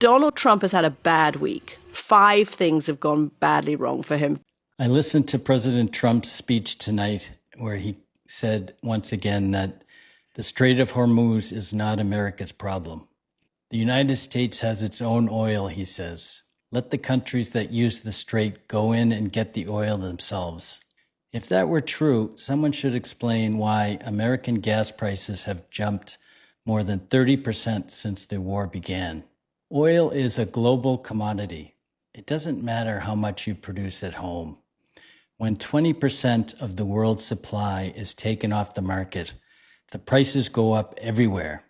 Donald Trump has had a bad week. 5 things have gone badly wrong for him. I listened to President Trump's speech tonight where he said once again that the Strait of Hormuz is not America's problem. The United States has its own oil, he says. Let the countries that use the strait go in and get the oil themselves. If that were true, someone should explain why American gas prices have jumped more than 30% since the war began. Oil is a global commodity. It doesn't matter how much you produce at home. When 20% of the world's supply is taken off the market, the prices go up everywhere.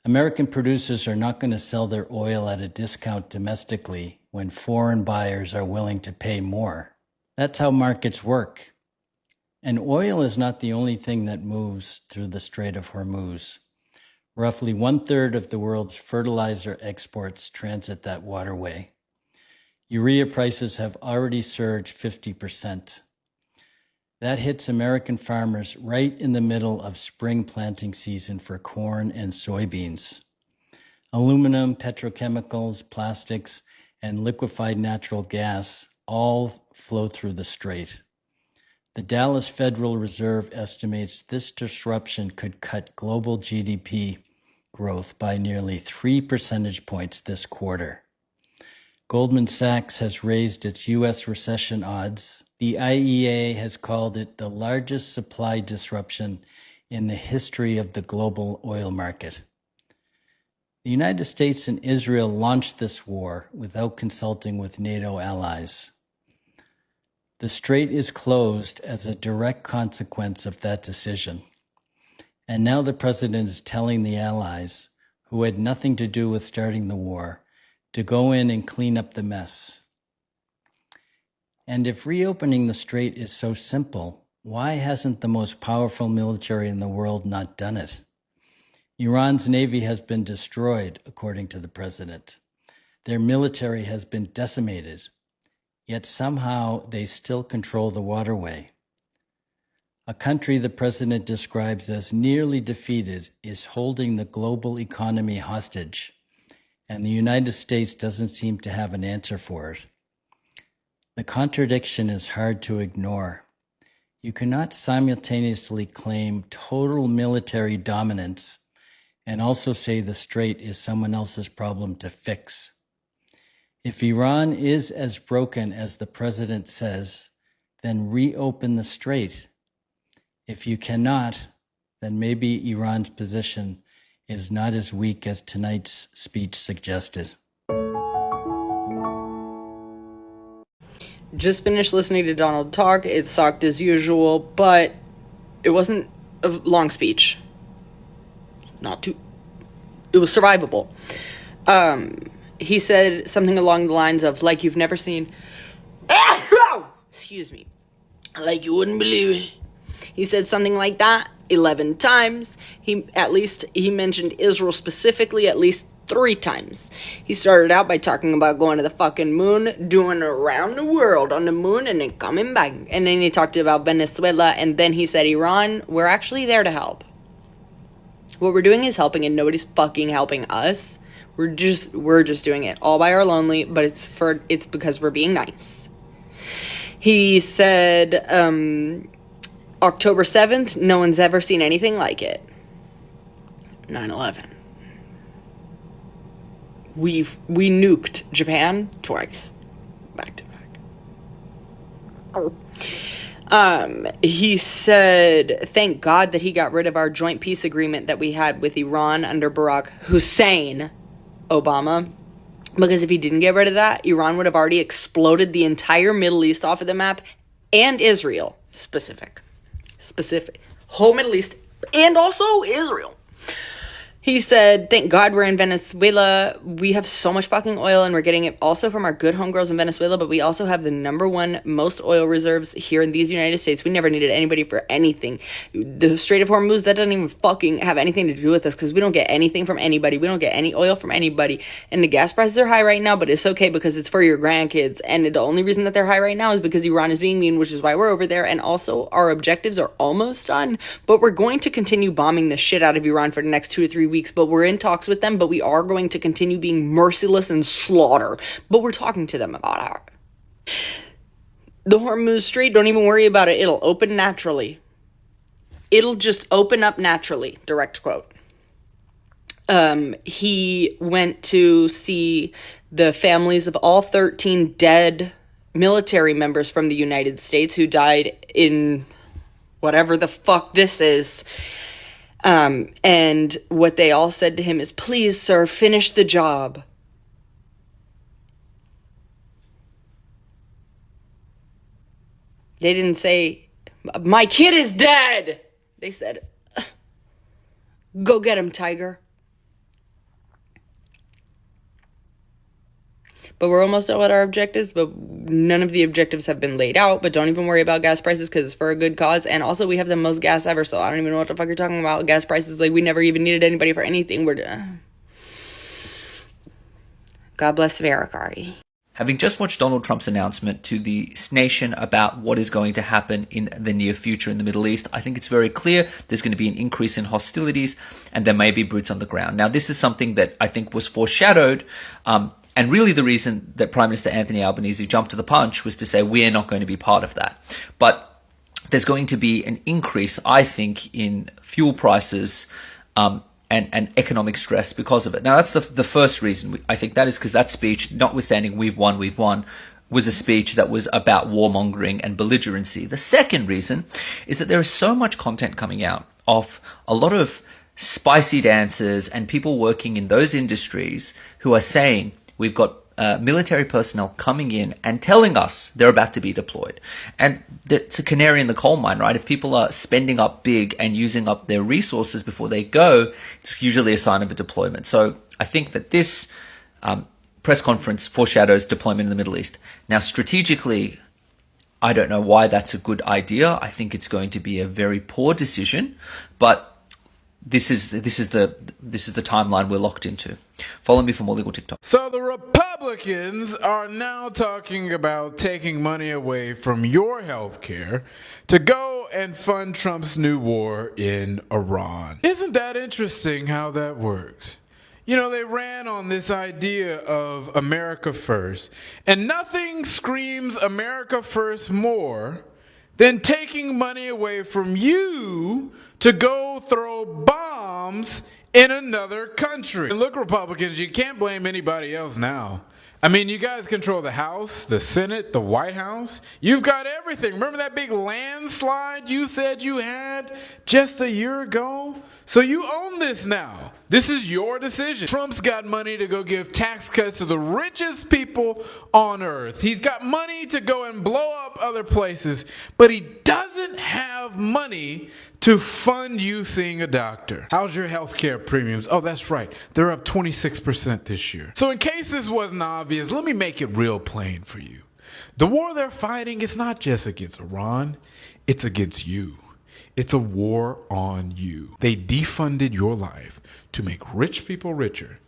American producers are not going to sell their oil at a discount domestically when foreign buyers are willing to pay more. That's how markets work. And oil is not the only thing that moves through the Strait of Hormuz. Roughly 1/3 of the world's fertilizer exports transit that waterway. Urea prices have already surged 50%. That hits American farmers right in the middle of spring planting season for corn and soybeans. Aluminum, petrochemicals, plastics, and liquefied natural gas all flow through the strait. The Dallas Federal Reserve estimates this disruption could cut global GDP growth by nearly 3 percentage points this quarter. Goldman Sachs has raised its U.S. recession odds. The IEA has called it the largest supply disruption in the history of the global oil market. The United States and Israel launched this war without consulting with NATO allies. The strait is closed as a direct consequence of that decision. And now the president is telling the allies, who had nothing to do with starting the war, to go in and clean up the mess. And if reopening the strait is so simple, why hasn't the most powerful military in the world not done it? Iran's navy has been destroyed, according to the president. Their military has been decimated, yet somehow they still control the waterway. A country the president describes as nearly defeated is holding the global economy hostage, and the United States doesn't seem to have an answer for it. The contradiction is hard to ignore. You cannot simultaneously claim total military dominance and also say the strait is someone else's problem to fix. If Iran is as broken as the president says, then reopen the strait. If you cannot, then maybe Iran's position is not as weak as tonight's speech suggested. Just finished listening to Donald talk. It sucked as usual, but it wasn't a long speech. It was survivable. He said something along the lines of, like you've never seen, excuse me, like you wouldn't believe it. He said something like that 11 times. He mentioned Israel specifically at least 3 times. He started out by talking about going to the fucking moon, doing around the world on the moon, and then coming back. And then he talked about Venezuela, and then he said, Iran, we're actually there to help. What we're doing is helping, and nobody's fucking helping us. We're just doing it all by our lonely, but it's because we're being nice. He said, October 7th, no one's ever seen anything like it. 9/11. We nuked Japan twice, back to back. He said, thank God that he got rid of our joint peace agreement that we had with Iran under Barack Hussein Obama. Because if he didn't get rid of that, Iran would have already exploded the entire Middle East off of the map, and Israel, specific. Whole Middle East, and also Israel. He said, thank God we're in Venezuela. We have so much fucking oil, and we're getting it also from our good homegirls in Venezuela, but we also have the number 1 most oil reserves here in these United States. We never needed anybody for anything. The Strait of Hormuz, that doesn't even fucking have anything to do with us, because we don't get anything from anybody. We don't get any oil from anybody. And the gas prices are high right now, but it's okay because it's for your grandkids. And the only reason that they're high right now is because Iran is being mean, which is why we're over there. And also, our objectives are almost done, but we're going to continue bombing the shit out of Iran for the next 2 to 3 weeks. weeks, but we're in talks with them, but we are going to continue being merciless and slaughter. But we're talking to them about it. The Hormuz Strait, don't even worry about it. It'll open naturally. It'll just open up naturally, direct quote. He went to see the families of all 13 dead military members from the United States who died in whatever the fuck this is. And what they all said to him is, please, sir, finish the job. They didn't say, my kid is dead. They said, go get him, Tiger. But we're almost done with our objectives, but none of the objectives have been laid out. But don't even worry about gas prices because it's for a good cause. And also, we have the most gas ever, so I don't even know what the fuck you're talking about. Gas prices, like, we never even needed anybody for anything. God bless America. Having just watched Donald Trump's announcement to the nation about what is going to happen in the near future in the Middle East, I think it's very clear there's going to be an increase in hostilities and there may be boots on the ground. Now, this is something that I think was foreshadowed, and really the reason that Prime Minister Anthony Albanese jumped to the punch was to say we're not going to be part of that. But there's going to be an increase, I think, in fuel prices and economic stress because of it. Now, that's the first reason. I think that is because that speech, notwithstanding we've won, was a speech that was about warmongering and belligerency. The second reason is that there is so much content coming out of a lot of spicy dancers and people working in those industries who are saying, we've got military personnel coming in and telling us they're about to be deployed. And it's a canary in the coal mine, right? If people are spending up big and using up their resources before they go, it's usually a sign of a deployment. So I think that this press conference foreshadows deployment in the Middle East. Now, strategically, I don't know why that's a good idea. I think it's going to be a very poor decision, but this is the timeline we're locked into. Follow me for more legal TikTok. So the Republicans are now talking about taking money away from your health care to go and fund Trump's new war in Iran. Isn't that interesting how that works? You know, they ran on this idea of America first, and nothing screams America first more than taking money away from you to go throw bombs in another country. And look, Republicans, you can't blame anybody else now. I mean, you guys control the House, the Senate, the White House. You've got everything. Remember that big landslide you said you had just a year ago? So you own this now. This is your decision. Trump's got money to go give tax cuts to the richest people on earth. He's got money to go and blow up other places, but he doesn't have money to fund you seeing a doctor. How's your healthcare premiums? Oh, that's right. They're up 26% this year. So in case this wasn't obvious, let me make it real plain for you. The war they're fighting is not just against Iran, it's against you. It's a war on you. They defunded your life to make rich people richer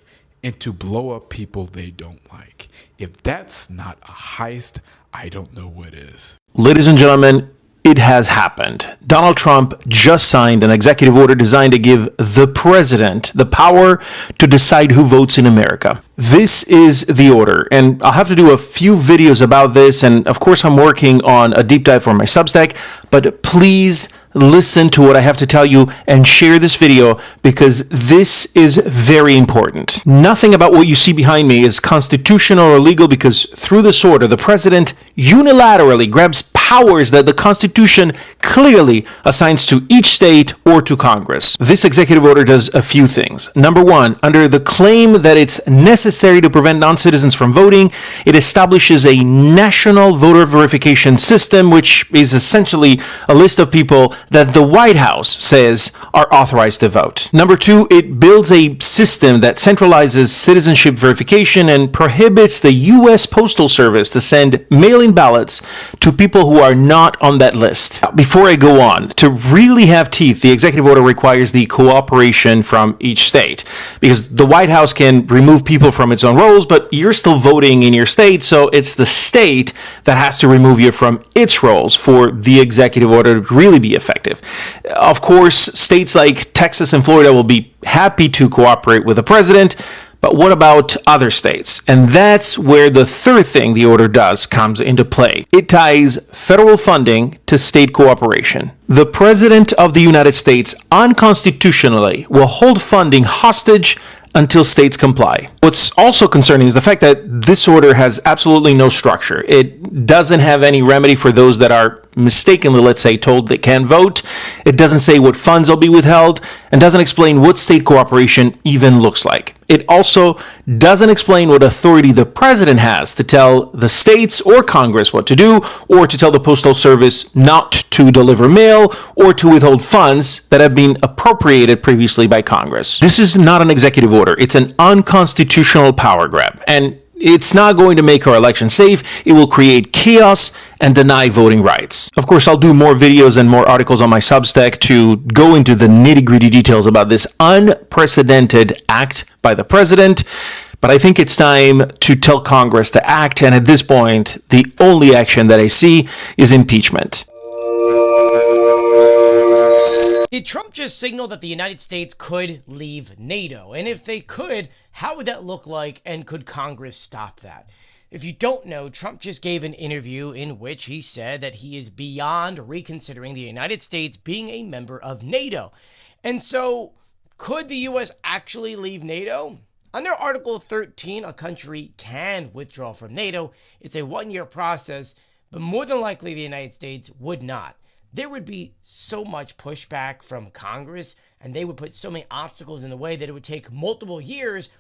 and to blow up people they don't like. If that's not a heist, I don't know what is. Ladies and gentlemen, it has happened. Donald Trump just signed an executive order designed to give the president the power to decide who votes in America. This is the order, and I'll have to do a few videos about this, and of course I'm working on a deep dive for my Substack, but please listen to what I have to tell you and share this video because this is very important. Nothing about what you see behind me is constitutional or legal because through this order, the president unilaterally grabs powers that the Constitution clearly assigns to each state or to Congress. This executive order does a few things. Number one, under the claim that it's necessary to prevent non-citizens from voting, it establishes a national voter verification system, which is essentially a list of people that the White House says are authorized to vote. Number two, it builds a system that centralizes citizenship verification and prohibits the U.S. Postal Service to send mail-in ballots to people who who are not on that list. Before I go on, to really have teeth, the executive order requires the cooperation from each state, because the White House can remove people from its own roles, but you're still voting in your state, so it's the state that has to remove you from its roles for the executive order to really be effective. Of course, states like Texas and Florida will be happy to cooperate with the president, but what about other states? And that's where the third thing the order does comes into play. It ties federal funding to state cooperation. The President of the United States unconstitutionally will hold funding hostage until states comply. What's also concerning is the fact that this order has absolutely no structure. It doesn't have any remedy for those that are mistakenly, let's say, told they can vote. It doesn't say what funds will be withheld, and doesn't explain what state cooperation even looks like. It also doesn't explain what authority the president has to tell the states or Congress what to do, or to tell the Postal Service not to deliver mail, or to withhold funds that have been appropriated previously by Congress. This is not an executive order. It's an unconstitutional power grab. And it's not going to make our election safe. It will create chaos and deny voting rights. Of course, I'll do more videos and more articles on my Substack to go into the nitty-gritty details about this unprecedented act by the president. But I think it's time to tell Congress to act. And at this point, the only action that I see is impeachment. Did Trump just signal that the United States could leave NATO? And if they could, how would that look like, and could Congress stop that? If you don't know, Trump just gave an interview in which he said that he is beyond reconsidering the United States being a member of NATO. And so, could the U.S. actually leave NATO? Under Article 13, a country can withdraw from NATO. It's a one-year process, but more than likely the United States would not. There would be so much pushback from Congress, and they would put so many obstacles in the way that it would take multiple years.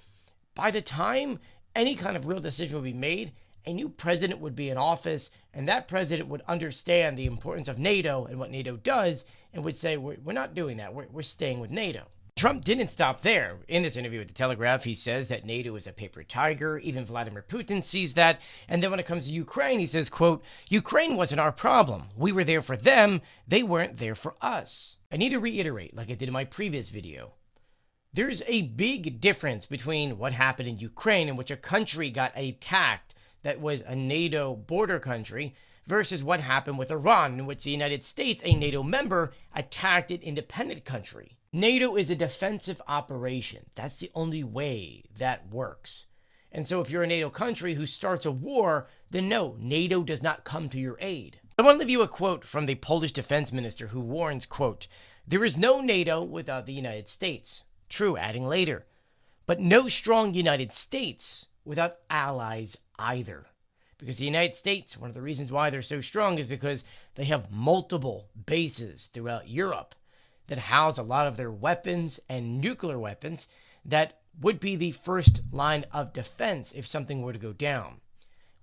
By the time any kind of real decision would be made, a new president would be in office, and that president would understand the importance of NATO and what NATO does, and would say, we're not doing that. We're staying with NATO. Trump didn't stop there. In this interview with The Telegraph, he says that NATO is a paper tiger. Even Vladimir Putin sees that. And then when it comes to Ukraine, he says, quote, Ukraine wasn't our problem. We were there for them. They weren't there for us. I need to reiterate, like I did in my previous video, there's a big difference between what happened in Ukraine, in which a country got attacked that was a NATO border country, versus what happened with Iran, in which the United States, a NATO member, attacked an independent country. NATO is a defensive operation. That's the only way that works. And so if you're a NATO country who starts a war, then no, NATO does not come to your aid. I want to leave you a quote from the Polish defense minister who warns, quote, there is no NATO without the United States. True, adding later, but no strong United States without allies either. Because the United States, one of the reasons why they're so strong is because they have multiple bases throughout Europe that house a lot of their weapons and nuclear weapons that would be the first line of defense if something were to go down.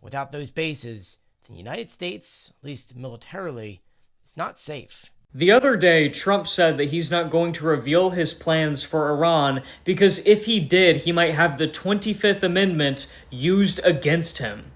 Without those bases, the United States, at least militarily, is not safe. The other day, Trump said that he's not going to reveal his plans for Iran because if he did, he might have the 25th Amendment used against him.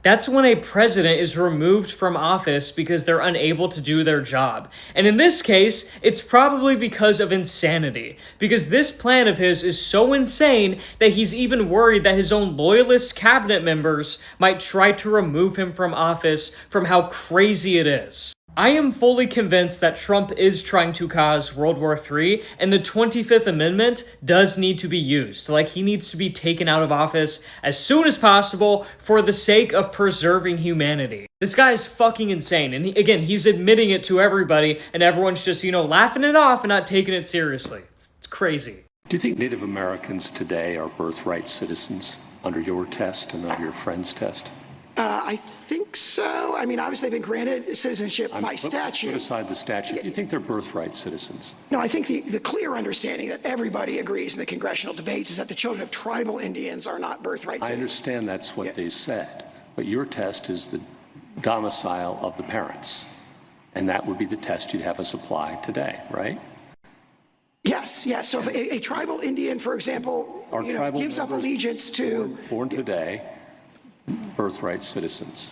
That's when a president is removed from office because they're unable to do their job. And in this case, it's probably because of insanity. Because this plan of his is so insane that he's even worried that his own loyalist cabinet members might try to remove him from office from how crazy it is. I am fully convinced that Trump is trying to cause World War III, and the 25th Amendment does need to be used. Like, he needs to be taken out of office as soon as possible for the sake of preserving humanity. This guy is fucking insane, and he's admitting it to everybody, and everyone's just, laughing it off and not taking it seriously. It's crazy. Do you think Native Americans today are birthright citizens under your test and under your friend's test? I think so. I mean, obviously they've been granted citizenship by statute. Put aside the statute. Do you think they're birthright citizens? No, I think the clear understanding that everybody agrees in the congressional debates is that the children of tribal Indians are not birthright citizens. I understand that's what they said, but your test is the domicile of the parents, and that would be the test you'd have us apply today, right? Yes. So if a tribal Indian, for example, gives up allegiance to... Born today, birthright citizens.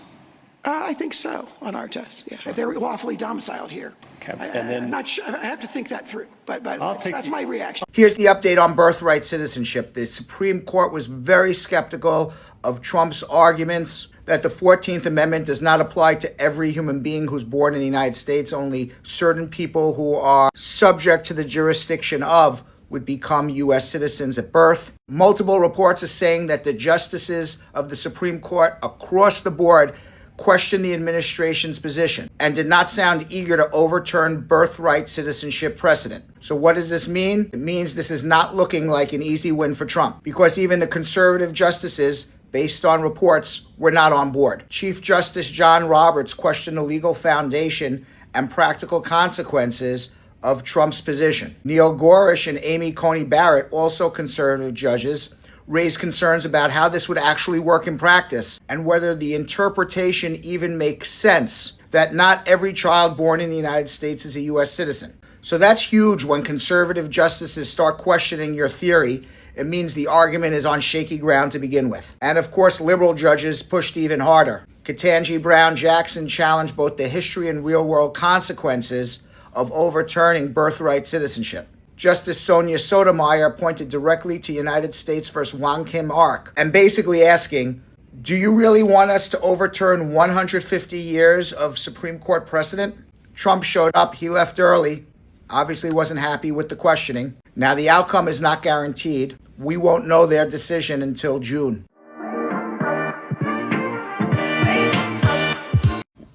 I think so on our test, yeah, if they're lawfully domiciled here. Okay. I'm not sure, I have to think that through, but that's my reaction. Here's the update on birthright citizenship. The Supreme Court was very skeptical of Trump's arguments that the 14th Amendment does not apply to every human being who's born in the United States. Only certain people who are subject to the jurisdiction of would become U.S. citizens at birth. Multiple reports are saying that the justices of the Supreme Court across the board questioned the administration's position and did not sound eager to overturn birthright citizenship precedent. So what does this mean? It means this is not looking like an easy win for Trump, because even the conservative justices, based on reports, were not on board. Chief Justice John Roberts questioned the legal foundation and practical consequences of Trump's position. Neil Gorsuch and Amy Coney Barrett, also conservative judges, raised concerns about how this would actually work in practice and whether the interpretation even makes sense that not every child born in the United States is a U.S. citizen. So that's huge when conservative justices start questioning your theory. It means the argument is on shaky ground to begin with. And of course, liberal judges pushed even harder. Ketanji Brown Jackson challenged both the history and real-world consequences of overturning birthright citizenship. Justice Sonia Sotomayor pointed directly to United States v. Wang Kim Ark and basically asking, do you really want us to overturn 150 years of Supreme Court precedent? Trump showed up, he left early, obviously wasn't happy with the questioning. Now the outcome is not guaranteed. We won't know their decision until June.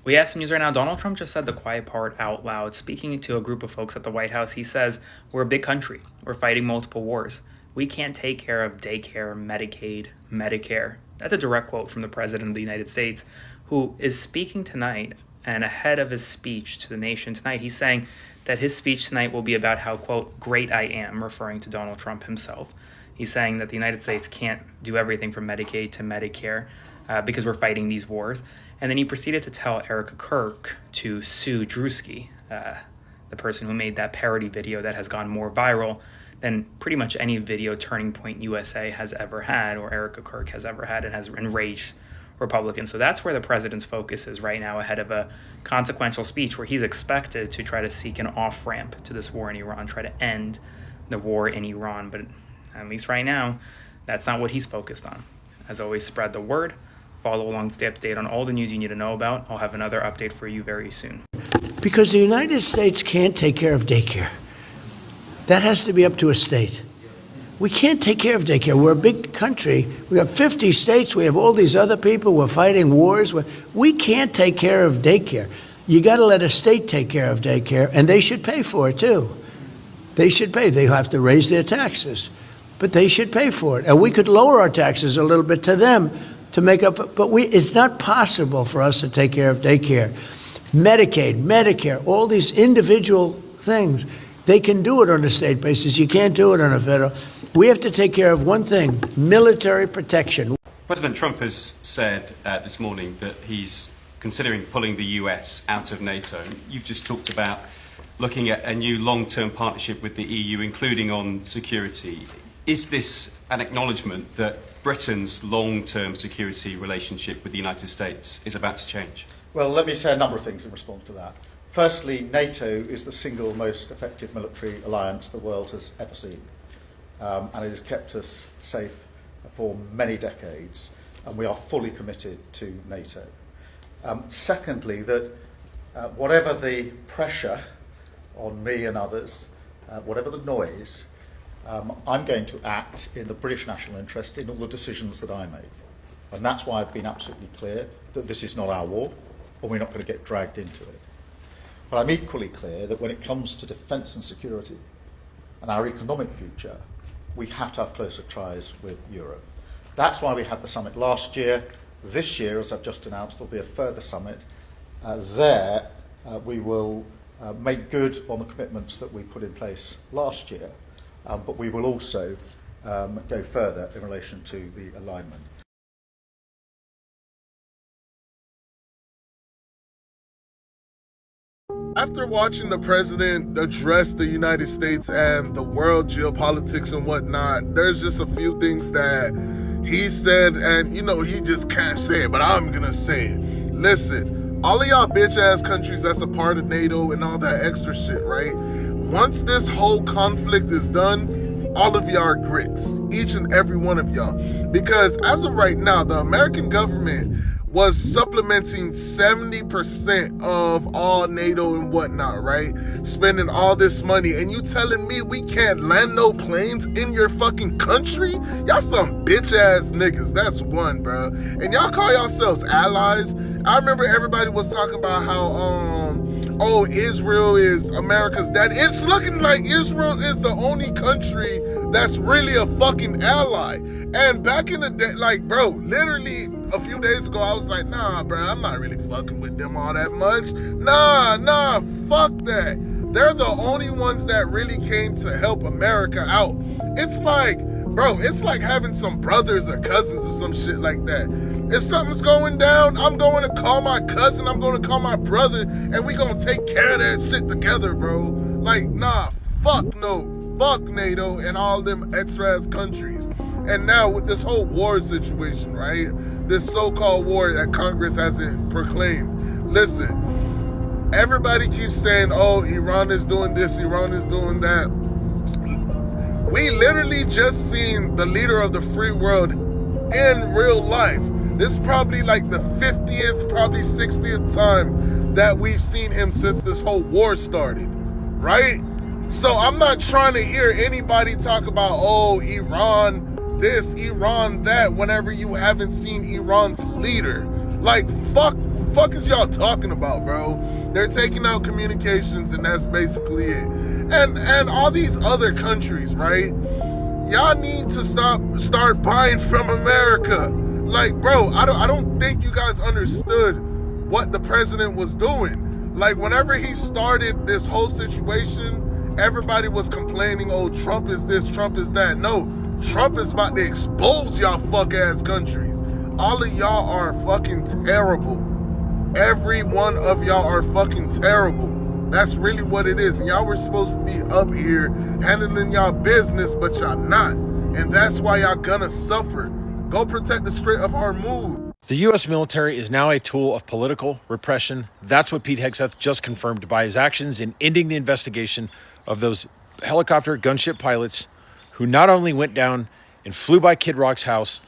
We have some news right now. Donald Trump just said the quiet part out loud. Speaking to a group of folks at the White House, he says, we're a big country. We're fighting multiple wars. We can't take care of daycare, Medicaid, Medicare. That's a direct quote from the President of the United States, who is speaking tonight, and ahead of his speech to the nation tonight, he's saying that his speech tonight will be about how, quote, great I am, referring to Donald Trump himself. He's saying that the United States can't do everything from Medicaid to Medicare because we're fighting these wars. And then he proceeded to tell Erica Kirk to sue Drewski, the person who made that parody video that has gone more viral than pretty much any video Turning Point USA has ever had, or Erica Kirk has ever had, and has enraged Republicans. So that's where the president's focus is right now, ahead of a consequential speech where he's expected to try to seek an off-ramp to this war in Iran, try to end the war in Iran. But at least right now, that's not what he's focused on. As always, spread the word. Follow along, stay up to date on all the news you need to know about. I'll have another update for you very soon. Because the United States can't take care of daycare. That has to be up to a state. We can't take care of daycare. We're a big country. We have 50 states. We have all these other people. We're fighting wars. We can't take care of daycare. You got to let a state take care of daycare, and they should pay for it, too. They should pay. They have to raise their taxes, but they should pay for it. And we could lower our taxes a little bit to them to make up, but it's not possible for us to take care of daycare. Medicaid, Medicare, all these individual things, they can do it on a state basis. You can't do it on a federal. We have to take care of one thing, military protection. President Trump has said this morning that he's considering pulling the US out of NATO. You've just talked about looking at a new long-term partnership with the EU, including on security. Is this an acknowledgement that Britain's long-term security relationship with the United States is about to change? Well, let me say a number of things in response to that. Firstly, NATO is the single most effective military alliance the world has ever seen. And it has kept us safe for many decades, and we are fully committed to NATO. Secondly, that whatever the pressure on me and others, whatever the noise, I'm going to act in the British national interest in all the decisions that I make. And that's why I've been absolutely clear that this is not our war, and we're not going to get dragged into it. But I'm equally clear that when it comes to defence and security and our economic future, we have to have closer ties with Europe. That's why we had the summit last year. This year, as I've just announced, there'll be a further summit. We will make good on the commitments that we put in place last year, but we will also go further in relation to the alignment. After watching the president address the United States and the world geopolitics and whatnot, there's just a few things that he said, and he just can't say it, but I'm gonna say it. listen, all of y'all bitch ass countries that's a part of NATO and all that extra shit, right? Once this whole conflict is done, all of y'all are grits, each and every one of y'all. Because as of right now, the American government was supplementing 70% of all NATO and whatnot, right? Spending all this money, and you telling me we can't land no planes in your fucking country? Y'all some bitch ass niggas, that's one, bro. And y'all call yourselves allies. I remember everybody was talking about how, oh, Israel is America's dad. It's looking like Israel is the only country that's really a fucking ally. And back in the day, like, bro, literally a few days ago, I was like, nah, bro, I'm not really fucking with them all that much. Nah, fuck that. They're the only ones that really came to help America out. It's like, bro, it's like having some brothers or cousins or some shit like that. If something's going down, I'm going to call my cousin, I'm going to call my brother, and we going to take care of that shit together, bro. Like, nah, fuck no. Fuck NATO and all them extra ass countries. And now with this whole war situation, right? This so-called war that Congress hasn't proclaimed. Listen, everybody keeps saying, oh, Iran is doing this, Iran is doing that. We literally just seen the leader of the free world in real life. This is probably like the 50th, probably 60th time that we've seen him since this whole war started, right? So I'm not trying to hear anybody talk about, oh, Iran this, Iran that, whenever you haven't seen Iran's leader. Like, fuck is y'all talking about, bro? They're taking out communications and that's basically it. And all these other countries, right? Y'all need to start buying from America. Like, bro, I don't think you guys understood what the president was doing. Like, whenever he started this whole situation, everybody was complaining, oh, Trump is this, Trump is that. No, Trump is about to expose y'all fuck ass countries. All of y'all are fucking terrible. Every one of y'all are fucking terrible. That's really what it is. And y'all were supposed to be up here handling y'all business, but y'all not. And that's why y'all gonna suffer. Go protect the Strait of Hormuz. The U.S. military is now a tool of political repression. That's what Pete Hegseth just confirmed by his actions in ending the investigation of those helicopter gunship pilots who not only went down and flew by Kid Rock's house,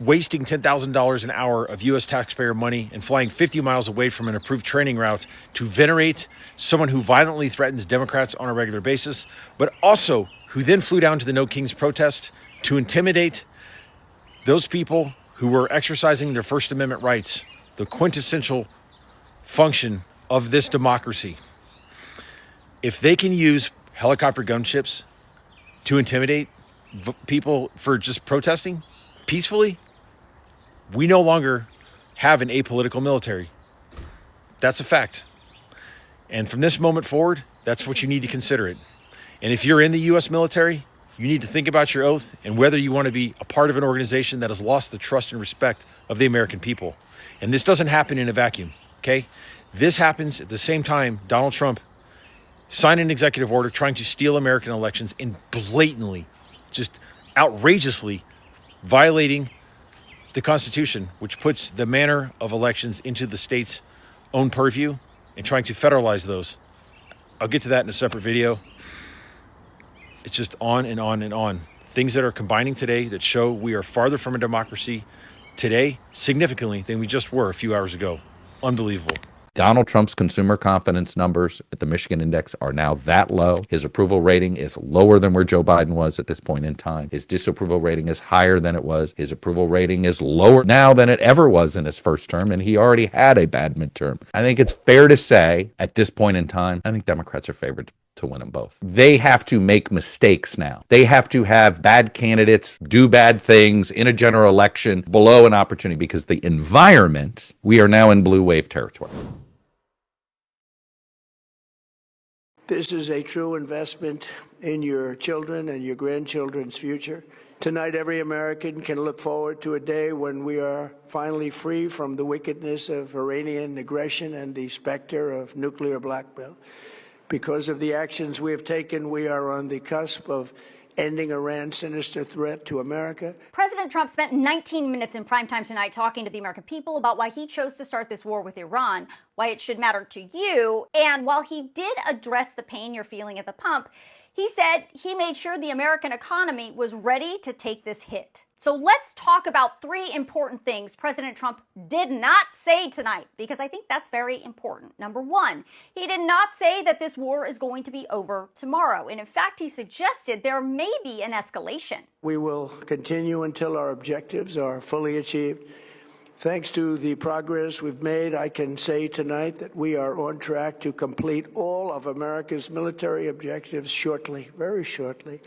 wasting $10,000 an hour of U.S. taxpayer money and flying 50 miles away from an approved training route to venerate someone who violently threatens Democrats on a regular basis, but also who then flew down to the No Kings protest to intimidate those people who were exercising their First Amendment rights, the quintessential function of this democracy. If they can use helicopter gunships to intimidate people for just protesting peacefully, we no longer have an apolitical military. That's a fact. And from this moment forward, that's what you need to consider it. And if you're in the U.S. military, you need to think about your oath and whether you want to be a part of an organization that has lost the trust and respect of the American people. And this doesn't happen in a vacuum, okay? This happens at the same time Donald Trump signed an executive order trying to steal American elections and blatantly, just outrageously violating the Constitution, which puts the manner of elections into the state's own purview and trying to federalize those. I'll get to that in a separate video. It's just on and on and on. Things that are combining today that show we are farther from a democracy today, significantly, than we just were a few hours ago. Unbelievable. Donald Trump's consumer confidence numbers at the Michigan Index are now that low. His approval rating is lower than where Joe Biden was at this point in time. His disapproval rating is higher than it was. His approval rating is lower now than it ever was in his first term, and he already had a bad midterm. I think it's fair to say at this point in time, I think Democrats are favored to win them both. They have to make mistakes now. They have to have bad candidates do bad things in a general election below an opportunity, because the environment, we are now in blue wave territory. This is a true investment in your children and your grandchildren's future. Tonight, every American can look forward to a day when we are finally free from the wickedness of Iranian aggression and the specter of nuclear blackmail. Because of the actions we have taken, we are on the cusp of ending Iran's sinister threat to America. President Trump spent 19 minutes in primetime tonight talking to the American people about why he chose to start this war with Iran, why it should matter to you, and while he did address the pain you're feeling at the pump, he said he made sure the American economy was ready to take this hit. So let's talk about 3 important things President Trump did not say tonight, because I think that's very important. Number 1, he did not say that this war is going to be over tomorrow. And in fact, he suggested there may be an escalation. We will continue until our objectives are fully achieved. Thanks to the progress we've made, I can say tonight that we are on track to complete all of America's military objectives shortly, very shortly.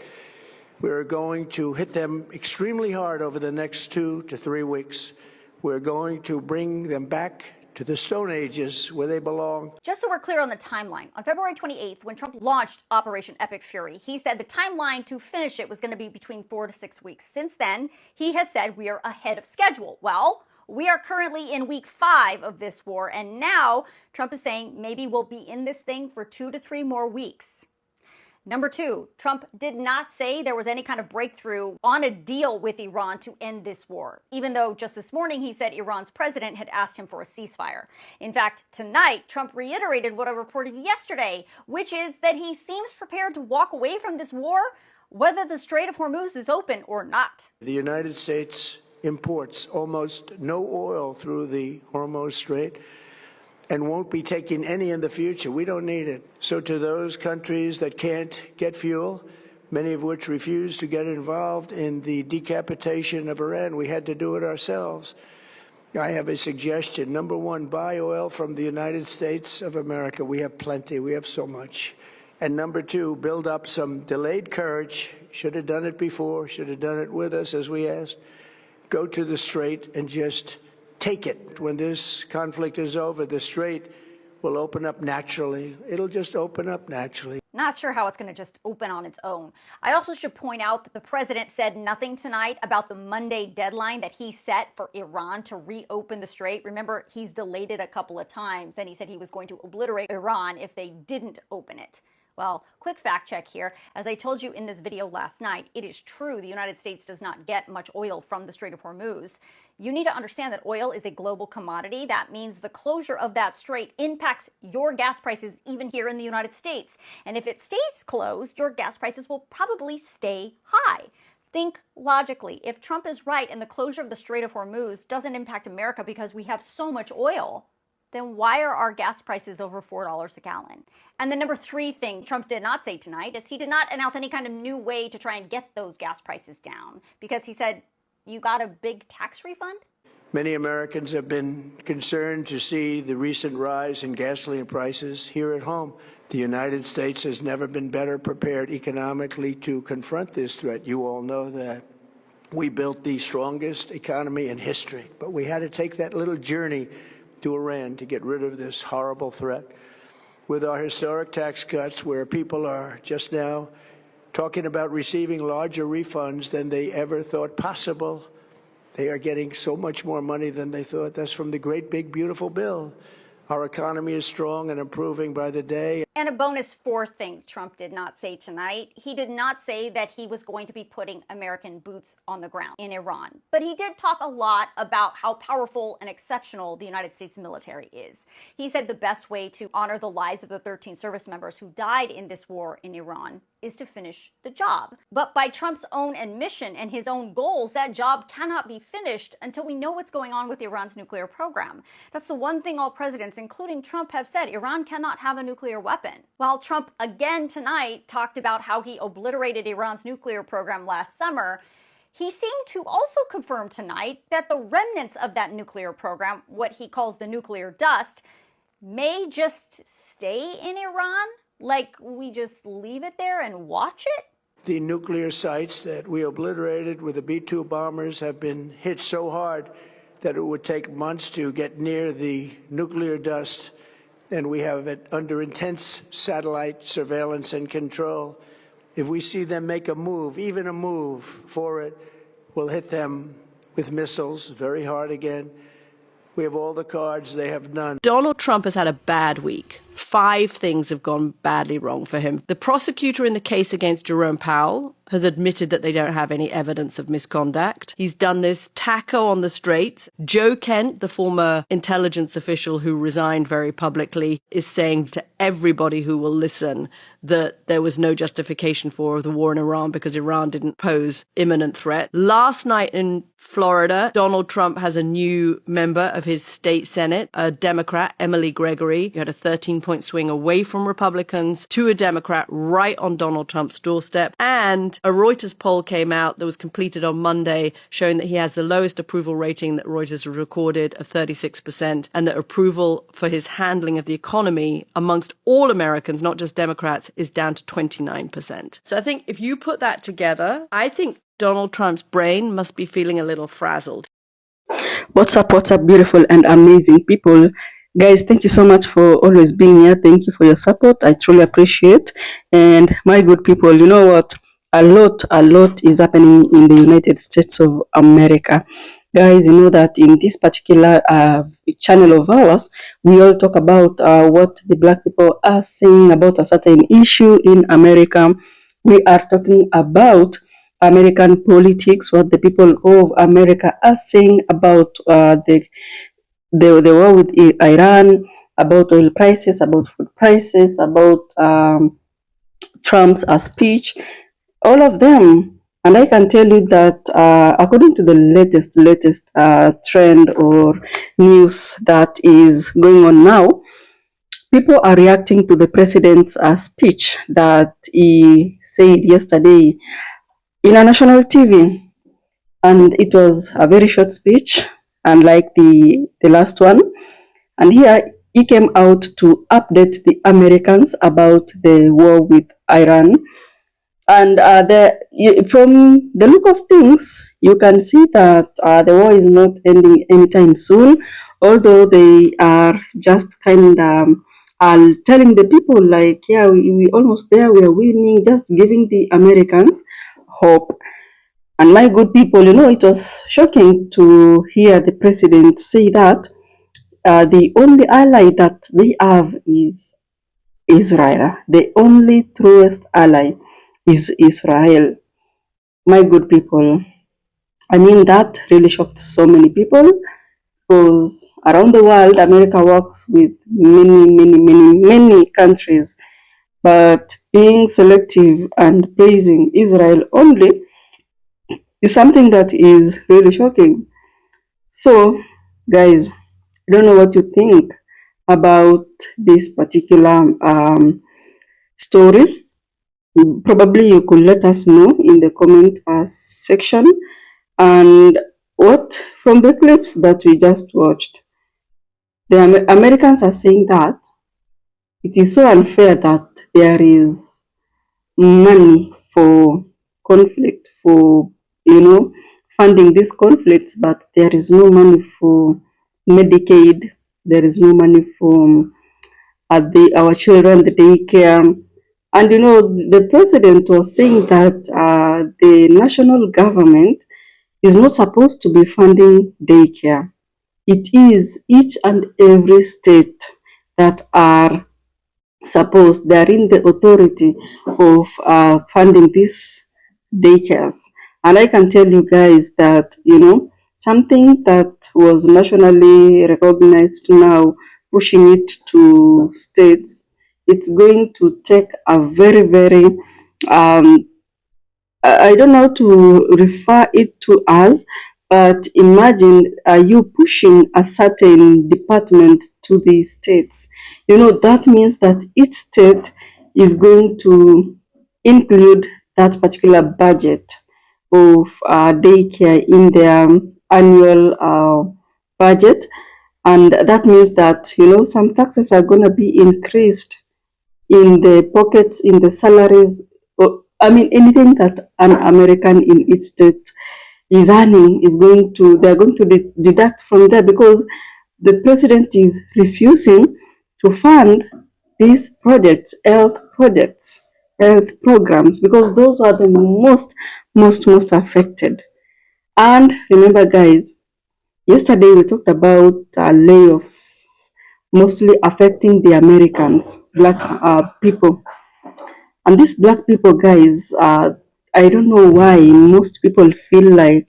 We're going to hit them extremely hard over the next 2 to 3 weeks. We're going to bring them back to the Stone Ages where they belong. Just so we're clear on the timeline, on February 28th, when Trump launched Operation Epic Fury, he said the timeline to finish it was going to be between 4 to 6 weeks. Since then, he has said we are ahead of schedule. Well, we are currently in week 5 of this war, and now Trump is saying maybe we'll be in this thing for 2 to 3 more weeks. Number 2, Trump did not say there was any kind of breakthrough on a deal with Iran to end this war, even though just this morning he said Iran's president had asked him for a ceasefire. In fact, tonight, Trump reiterated what I reported yesterday, which is that he seems prepared to walk away from this war, whether the Strait of Hormuz is open or not. The United States imports almost no oil through the Hormuz Strait and won't be taking any in the future. We don't need it. So to those countries that can't get fuel, many of which refuse to get involved in the decapitation of Iran, we had to do it ourselves. I have a suggestion. Number 1, buy oil from the United States of America. We have plenty. We have so much. And number 2, build up some delayed courage. Should have done it before. Should have done it with us, as we asked. Go to the Strait and just take it. When this conflict is over, the Strait will open up naturally. It'll just open up naturally. Not sure how it's going to just open on its own. I also should point out that the president said nothing tonight about the Monday deadline that he set for Iran to reopen the Strait. Remember, he's delayed it a couple of times, and he said he was going to obliterate Iran if they didn't open it. Well, quick fact check here. As I told you in this video last night, it is true the United States does not get much oil from the Strait of Hormuz. You need to understand that oil is a global commodity. That means the closure of that strait impacts your gas prices even here in the United States. And if it stays closed, your gas prices will probably stay high. Think logically. If Trump is right and the closure of the Strait of Hormuz doesn't impact America because we have so much oil, then why are our gas prices over $4 a gallon? And the number 3 thing Trump did not say tonight is he did not announce any kind of new way to try and get those gas prices down, because he said, you got a big tax refund? Many Americans have been concerned to see the recent rise in gasoline prices here at home. The United States has never been better prepared economically to confront this threat. You all know that. We built the strongest economy in history, but we had to take that little journey to Iran to get rid of this horrible threat. With our historic tax cuts, where people are just now talking about receiving larger refunds than they ever thought possible, they are getting so much more money than they thought. That's from the great big beautiful bill. Our economy is strong and improving by the day. And a bonus 4th thing Trump did not say tonight. He did not say that he was going to be putting American boots on the ground in Iran. But he did talk a lot about how powerful and exceptional the United States military is. He said the best way to honor the lives of the 13 service members who died in this war in Iran is to finish the job. But by Trump's own admission and his own goals, that job cannot be finished until we know what's going on with Iran's nuclear program. That's the one thing all presidents, including Trump, have said. Iran cannot have a nuclear weapon. While Trump again tonight talked about how he obliterated Iran's nuclear program last summer, he seemed to also confirm tonight that the remnants of that nuclear program, what he calls the nuclear dust, may just stay in Iran. Like, we just leave it there and watch it? The nuclear sites that we obliterated with the B-2 bombers have been hit so hard that it would take months to get near the nuclear dust, and we have it under intense satellite surveillance and control. If we see them make a move, even a move for it, we'll hit them with missiles very hard again. We have all the cards, they have none. Donald Trump has had a bad week. 5 things have gone badly wrong for him. The prosecutor in the case against Jerome Powell has admitted that they don't have any evidence of misconduct. He's done this taco on the straights. Joe Kent, the former intelligence official who resigned very publicly, is saying to everybody who will listen that there was no justification for the war in Iran because Iran didn't pose imminent threat. Last night in Florida, Donald Trump has a new member of his state Senate, a Democrat, Emily Gregory, who had a 13-point swing away from Republicans to a Democrat right on Donald Trump's doorstep. And a Reuters poll came out that was completed on Monday showing that he has the lowest approval rating that Reuters has recorded of 36%, and that approval for his handling of the economy amongst all Americans, not just Democrats, is down to 29%. So I think if you put that together, I think Donald Trump's brain must be feeling a little frazzled. What's up, beautiful and amazing people? Guys, thank you so much for always being here. Thank you for your support. I truly appreciate. And my good people, you know what? A lot is happening in the United States of America. Guys, you know that in this particular channel of ours, we all talk about what the black people are saying about a certain issue in America. We are talking about American politics, what the people of America are saying about the war with Iran, about oil prices, about food prices, about Trump's speech, all of them. And I can tell you that according to the latest trend or news that is going on now, people are reacting to the president's speech that he said yesterday in a national TV. And it was a very short speech, unlike the last one. And here he came out to update the Americans about the war with Iran. And from the look of things, you can see that the war is not ending anytime soon, although they are just kind of telling the people like, yeah, we almost there, we are winning, just giving the Americans hope. And my good people, you know, it was shocking to hear the president say that the only ally that they have is Israel. The only truest ally is Israel. My good people, I mean, that really shocked so many people, because around the world, America works with many countries, but being selective and praising Israel only is something that is really shocking. So, guys, I don't know what you think about this particular story. Probably you could let us know in the comment section. And what from the clips that we just watched, the Americans are saying that it is so unfair that there is money for conflict, for, you know, funding these conflicts, but there is no money for Medicaid, there is no money for our children, the daycare. And you know, the president was saying that the national government is not supposed to be funding daycare. It is each and every state that are supposed, they are in the authority of funding these daycares. And I can tell you guys that, you know, something that was nationally recognized now, pushing it to states, it's going to take a very I don't know to refer it to as, but imagine you pushing a certain department to the states. You know, that means that each state is going to include that particular budget of daycare in their annual budget. And that means that, you know, some taxes are going to be increased in the pockets, in the salaries, or, I mean, anything that an American in each state is earning is going to, they're going to deduct from there, because the president is refusing to fund these projects, health programs, because those are the most affected. And remember, guys, yesterday we talked about layoffs mostly affecting the Americans, black people. And these black people, guys, I don't know why most people feel like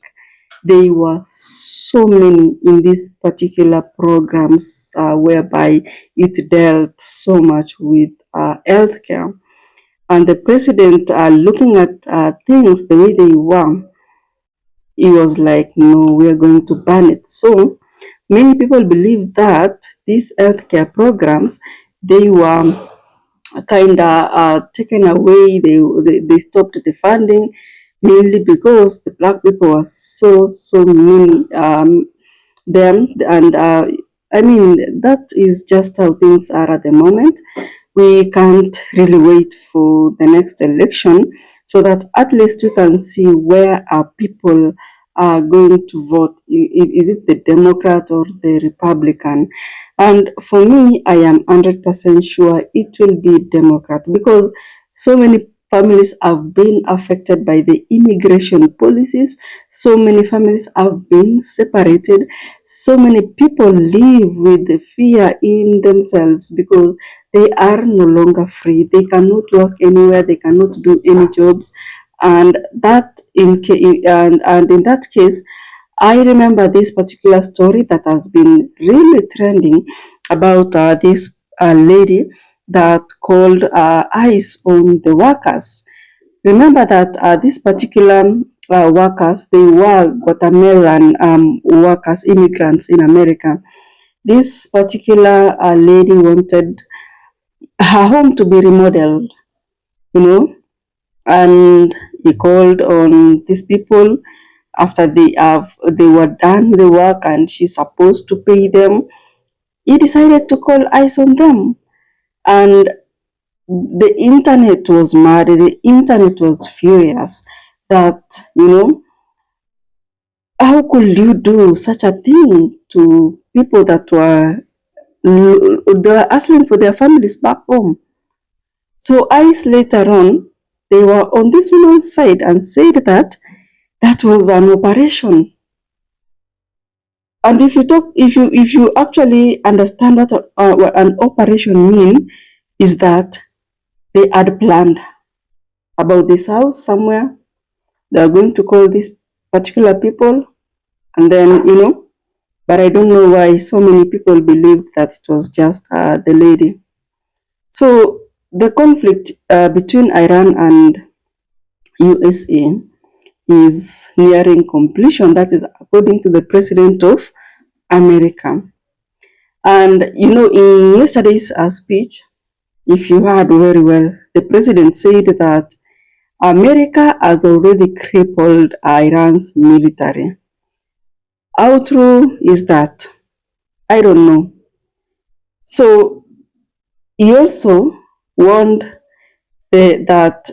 there were so many in these particular programs whereby it dealt so much with healthcare. And the president, looking at things the way they were, he was like, no, we are going to ban it. So many people believe that these healthcare programs, they were kind of taken away. They stopped the funding mainly because the black people were so many them. And I mean, that is just how things are at the moment. We can't really wait for the next election so that at least we can see where our people are going to vote. Is it the Democrat or the Republican? And for me, I am 100% sure it will be Democrat because so many families have been affected by the immigration policies. So many families have been separated. So many people live with the fear in themselves because they are no longer free. They cannot work anywhere. They cannot do any jobs. And and in that case, I remember this particular story that has been really trending about this lady that called ICE on the workers. Remember that these particular workers, they were Guatemalan workers, immigrants in America. This particular lady wanted her home to be remodeled, you know, and he called on these people after they were done with the work and she's supposed to pay them. He decided to call ICE on them, and the internet was mad. The internet was furious that, you know, how could you do such a thing to people that they were asking for their families back home? So ICE later on, they were on this woman's side and said that that was an operation. And if you actually understand what an operation mean, is that they had planned about this house somewhere. They are going to call these particular people, and then, you know. But I don't know why so many people believe that it was just the lady. So the conflict between Iran and USA is nearing completion. That is according to the president of America. And you know, in yesterday's speech, if you heard very well, the president said that America has already crippled Iran's military. How true is that? I don't know. So he also warned that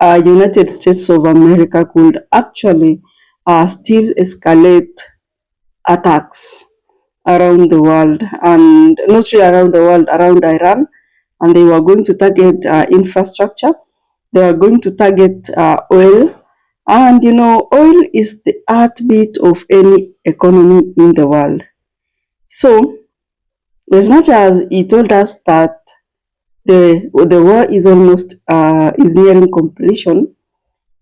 United States of America could actually still escalate attacks around the world, and not really around the world, around Iran, and they were going to target infrastructure. They are going to target oil, and you know, oil is the heartbeat of any economy in the world. So, as much as he told us that the war is almost is nearing completion,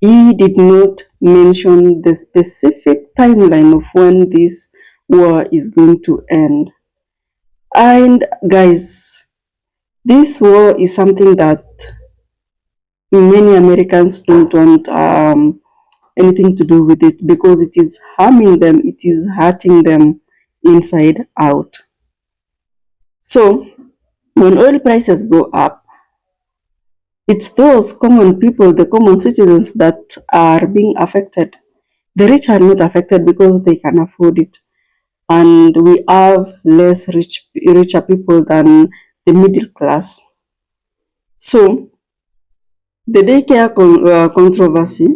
he did not mention the specific timeline of when this war is going to end. And guys, this war is something that many Americans don't want anything to do with it because it is harming them, it is hurting them inside out. So, when oil prices go up, it's those common people, the common citizens, that are being affected. The rich are not affected because they can afford it. And we have less richer people than the middle class. So, the daycare controversy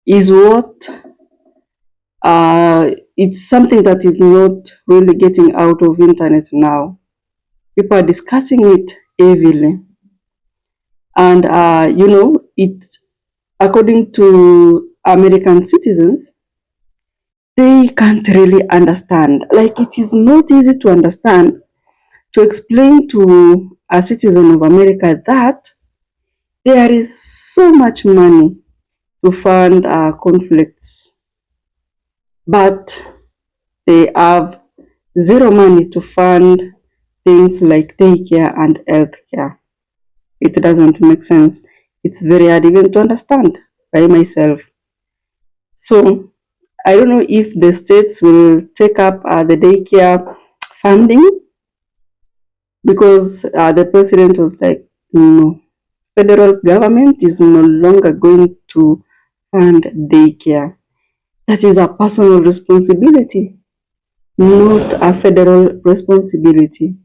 is what it's something that is not really getting out of internet now. People are discussing it heavily, and you know, it according to American citizens, they can't really understand. Like, it is not easy to understand to explain to a citizen of America that there is so much money to fund conflicts, but they have zero money to fund things like daycare and healthcare. It doesn't make sense. It's very hard even to understand by myself. So I don't know if the states will take up the daycare funding, because the president was like, no, federal government is no longer going to fund daycare. That is a personal responsibility, not a federal responsibility.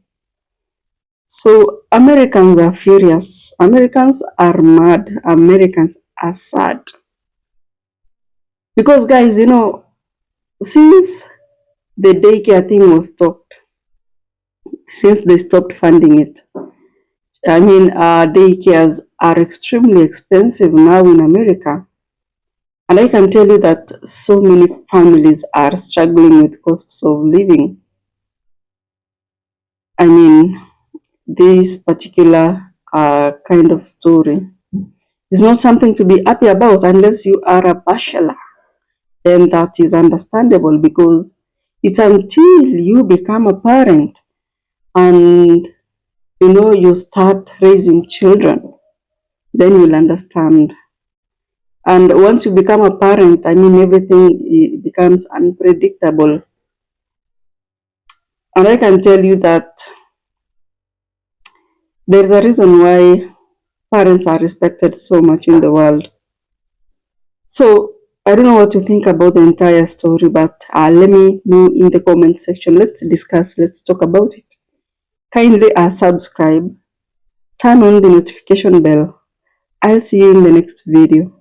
So Americans are furious. Americans are mad. Americans are sad. Because, guys, since the daycare thing was stopped, since they stopped funding it, I mean, daycares are extremely expensive now in America. And I can tell you that so many families are struggling with costs of living. I mean, this particular kind of story is not something to be happy about unless you are a bachelor. And that is understandable, because it's until you become a parent and you start raising children, then you'll understand. And once you become a parent, I mean, everything becomes unpredictable. And I can tell you that there's a reason why parents are respected so much in the world. So I don't know what you think about the entire story, but let me know in the comment section. Let's discuss, let's talk about it. Kindly subscribe, turn on the notification bell. I'll see you in the next video.